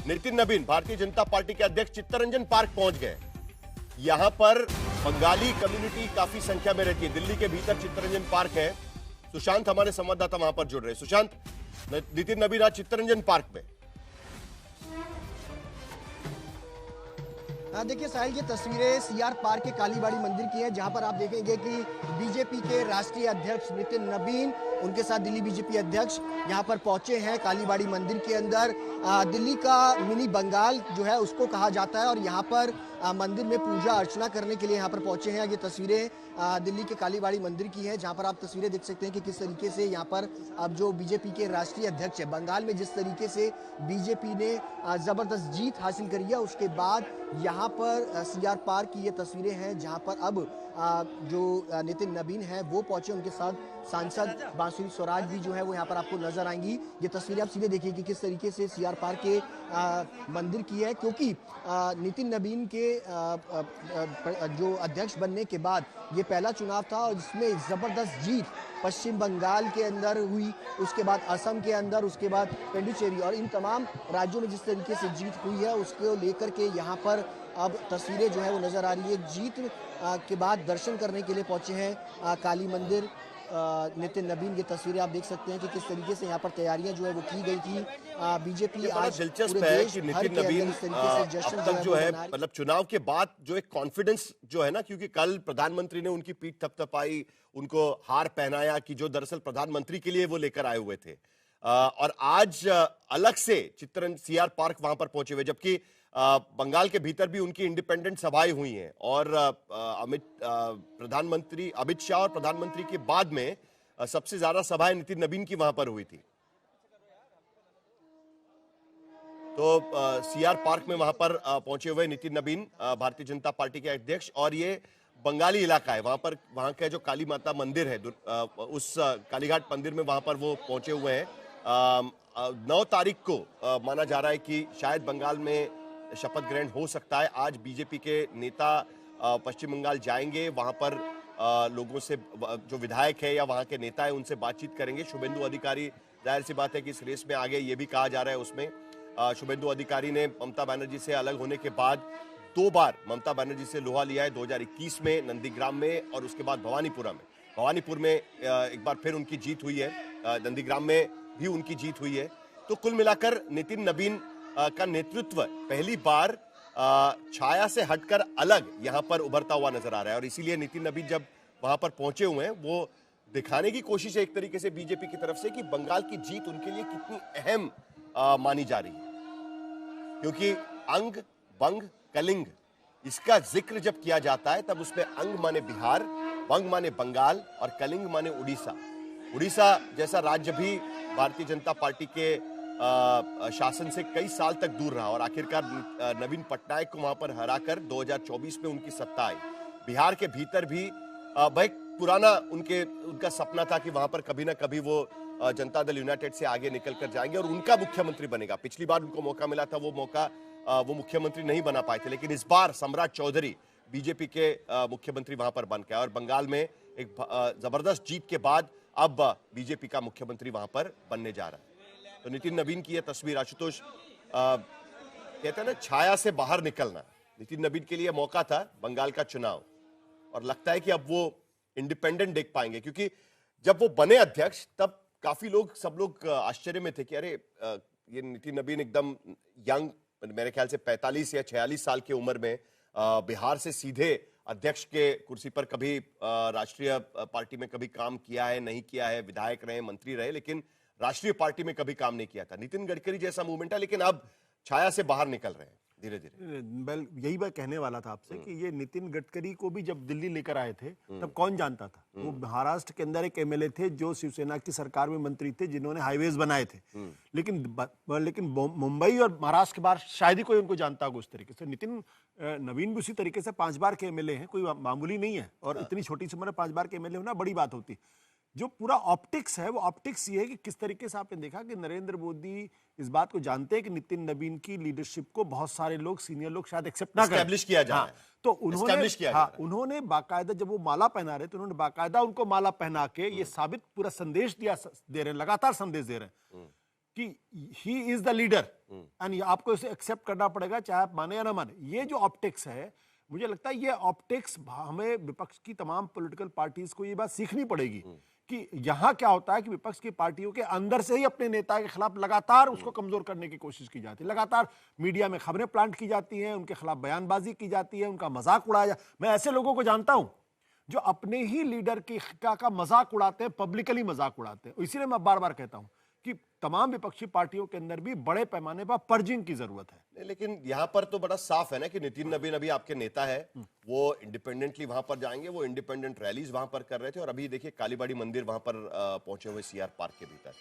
Nitin Nabin Bharatiya Janata party के अध्यक्ष Chittaranjan park पहुंच गए। यहां पर बंगाली कम्युनिटी काफी संख्या में रहती है। दिल्ली के भीतर चित्तरंजन पार्क है। सुशांत हमारे संवाददाता वहां पर जुड़ रहे हैं। सुशांत, नितिन नबीन आज चित्तरंजन पार्क में। देखिए साहिल, ये तस्वीरें सीआर पार्क के कालीबाड़ी मंदिर की है, जहां पर आप देखेंगे कि बीजेपी के राष्ट्रीय अध्यक्ष नितिन नबीन, उनके साथ दिल्ली बीजेपी अध्यक्ष यहां पर पहुंचे हैं कालीबाड़ी मंदिर के अंदर। दिल्ली का मिनी बंगाल जो है उसको कहा जाता है, और यहां पर मंदिर में पूजा अर्चना करने के लिए यहां पर पहुंचे हैं। ये तस्वीरें दिल्ली के कालीबाड़ी मंदिर की है, जहां पर आप तस्वीरें देख सकते हैं कि किस तरीके से यहां पर अब जो बीजेपी के राष्ट्रीय अध्यक्ष है, बंगाल में जिस तरीके से बीजेपी ने जबरदस्त जीत हासिल करी है, उसके बाद यहाँ पर सीआर पार्क की ये तस्वीरें हैं, जहाँ पर अब जो नितिन नबीन है वो पहुंचे। उनके साथ सांसद बांसुरी स्वराज भी जो है वो यहाँ पर आपको नजर आएंगी। ये तस्वीरें आप सीधे देखिए कि किस तरीके से सीआर पार्क के मंदिर की है, क्योंकि नितिन नबीन के जो अध्यक्ष बनने के बाद ये पहला चुनाव था, और जिसमें जबरदस्त जीत पश्चिम बंगाल के अंदर हुई, उसके बाद असम के अंदर, उसके बाद पुडुचेरी, और इन तमाम राज्यों में जिस तरीके से जीत हुई है उसको लेकर के यहाँ पर अब तस्वीरें जो है वो नजर आ रही है। जीत के बाद दर्शन करने के लिए पहुंचे हैं काली मंदिर नितिन नबीन। ये तस्वीरें आप देख सकते हैं कि किस तरीके से यहाँ पर तैयारियां जो है वो की गई थी। बीजेपी आज दिलचस्प है कि नितिन नबीन अब तक जो है मतलब चुनाव के बाद जो एक कॉन्फिडेंस जो है ना, क्योंकि कल प्रधानमंत्री ने उनकी पीठ थपथपाई, उनको हार पहनाया कि जो दरअसल प्रधानमंत्री के लिए वो लेकर आए हुए थे, और आज अलग से सीआर पार्क वहां पर पहुंचे हुए, जबकि बंगाल के भीतर भी उनकी इंडिपेंडेंट सभाएं हुई हैं, और प्रधानमंत्री अमित शाह और प्रधानमंत्री के बाद में सबसे ज्यादा सभाएं नितिन नबीन की वहां पर हुई थी। तो सीआर पार्क में वहां पर पहुंचे हुए नितिन नबीन भारतीय जनता पार्टी के अध्यक्ष, और ये बंगाली इलाका है, वहां पर वहां का जो काली माता मंदिर है, उस कालीघाट मंदिर में वहां पर वो पहुंचे हुए हैं। 9 तारीख को माना जा रहा है कि शायद बंगाल में शपथ ग्रहण हो सकता है। आज बीजेपी के नेता पश्चिम बंगाल जाएंगे, वहां पर लोगों से, जो विधायक है या वहां के नेता है, उनसे बातचीत करेंगे। शुभेंदु अधिकारी जाहिर सी बात है कि इस रेस में आगे, ये भी कहा जा रहा है उसमें शुभेंदु अधिकारी ने ममता बनर्जी से अलग होने के बाद 2 बार ममता बनर्जी से लोहा लिया है, 2021 में नंदीग्राम में, और उसके बाद भवानीपुर में एक बार फिर उनकी जीत हुई है, नंदीग्राम में भी उनकी जीत हुई है। तो कुल मिलाकर नितिन नबीन का नेतृत्व पहली बार छाया से हटकर अलग यहां पर उभरता हुआ नजर आ रहा है, और इसीलिए नितिन नबीन जब वहां पर पहुंचे हुए हैं, वो दिखाने की कोशिश है एक तरीके से बीजेपी की तरफ से कि बंगाल की जीत उनके लिए कितनी अहम मानी जा रही है। क्योंकि अंग, बंग, कलिंग, इसका जिक्र जब किया जाता है तब उसमें अंग माने बिहार, बंग माने बंगाल, और कलिंग माने उड़ीसा। उड़ीसा जैसा राज्य भी भारतीय जनता पार्टी के शासन से कई साल तक दूर रहा, और आखिरकार नवीन पटनायक को वहां पर हराकर 2024 में उनकी सत्ता आई। बिहार के भीतर भी भाई पुराना उनका सपना था कि वहां पर कभी ना कभी वो जनता दल यूनाइटेड से आगे निकल कर जाएंगे और उनका मुख्यमंत्री बनेगा। पिछली बार उनको मौका मिला था, वो मुख्यमंत्री नहीं बना पाए थे, लेकिन इस बार सम्राट चौधरी बीजेपी के मुख्यमंत्री वहां पर बन गए, और बंगाल में एक जबरदस्त जीत के बाद अब बीजेपी का मुख्यमंत्री वहां पर बनने जा रहा है। तो नितिन नबीन की यह तस्वीर, आशुतोष, कहते हैं ना छाया से बाहर निकलना, नितिन नबीन के लिए मौका था बंगाल का चुनाव, और लगता है कि अब वो इंडिपेंडेंट देख पाएंगे, क्योंकि जब वो बने अध्यक्ष तब काफी सब लोग आश्चर्य में थे कि अरे ये नितिन नबीन एकदम यंग, मेरे ख्याल से 45 या 46 साल की उम्र में बिहार से सीधे अध्यक्ष के कुर्सी पर, कभी राष्ट्रीय पार्टी में कभी काम किया है नहीं किया है, विधायक रहे, मंत्री रहे, लेकिन राष्ट्रीय पार्टी में कभी काम नहीं किया था। नितिन गडकरी जैसा मूवमेंट है, लेकिन अब छाया से बाहर निकल रहे हैं धीरे धीरे। वेल, यही बात कहने वाला था आपसे कि ये नितिन गडकरी को भी जब दिल्ली लेकर आए थे तब कौन जानता था। वो महाराष्ट्र के अंदर एक एमएलए थे जो शिवसेना की सरकार में मंत्री थे, जिन्होंने हाईवेज बनाए थे, लेकिन मुंबई और महाराष्ट्र के बाहर शायद ही कोई उनको जानता होगा उस तरीके से। नितिन नबीन भी उसी तरीके से 5 बार के एमएलए हैं, कोई मामूली नहीं है, और इतनी छोटी सी उम्र में 5 बार के एमएलए होना बड़ी बात होती है। जो पूरा ऑप्टिक्स है, वो ऑप्टिक्स ये है कि किस तरीके से आपने देखा कि नरेंद्र मोदी इस बात को जानते हैं कि नितिन नबीन की लीडरशिप को बहुत सारे लोग, सीनियर लोग शायद एक्सेप्ट ना करें, एस्टैब्लिश किया जा रहा है। तो उन्होंने बाकायदा, जब वो माला पहना रहे तो उन्होंने बाकायदा उनको माला पहना के ये साबित पूरा संदेश दे रहे हैं, लगातार संदेश दे रहे हैं कि he is the leader and आपको इसे एक्सेप्ट करना पड़ेगा, चाहे आप माने या ना माने। ये जो ऑप्टिक्स है, मुझे लगता है ये ऑप्टिक्स हमें विपक्ष की तमाम पॉलिटिकल पार्टीज को ये बात सीखनी पड़ेगी कि यहां क्या होता है कि विपक्ष की पार्टियों के अंदर से ही अपने नेता के खिलाफ लगातार उसको कमजोर करने की कोशिश की जाती है, लगातार मीडिया में खबरें प्लांट की जाती हैं, उनके खिलाफ बयानबाजी की जाती है, उनका मजाक उड़ाया मैं ऐसे लोगों को जानता हूं जो अपने ही लीडर का मजाक उड़ाते हैं, पब्लिकली मजाक उड़ाते हैं। इसीलिए मैं बार बार कहता हूं कि तमाम विपक्षी पार्टियों के अंदर भी बड़े पैमाने पर पर्जिंग की जरूरत है। नहीं, लेकिन यहाँ पर तो बड़ा साफ है ना कि नितिन नबीन अभी आपके नेता है, वो इंडिपेंडेंटली वहां पर जाएंगे, वो इंडिपेंडेंट रैलीज वहां पर कर रहे थे और अभी देखिए कालीबाड़ी मंदिर वहां पर पहुंचे हुए सीआर पार्क के भीतर।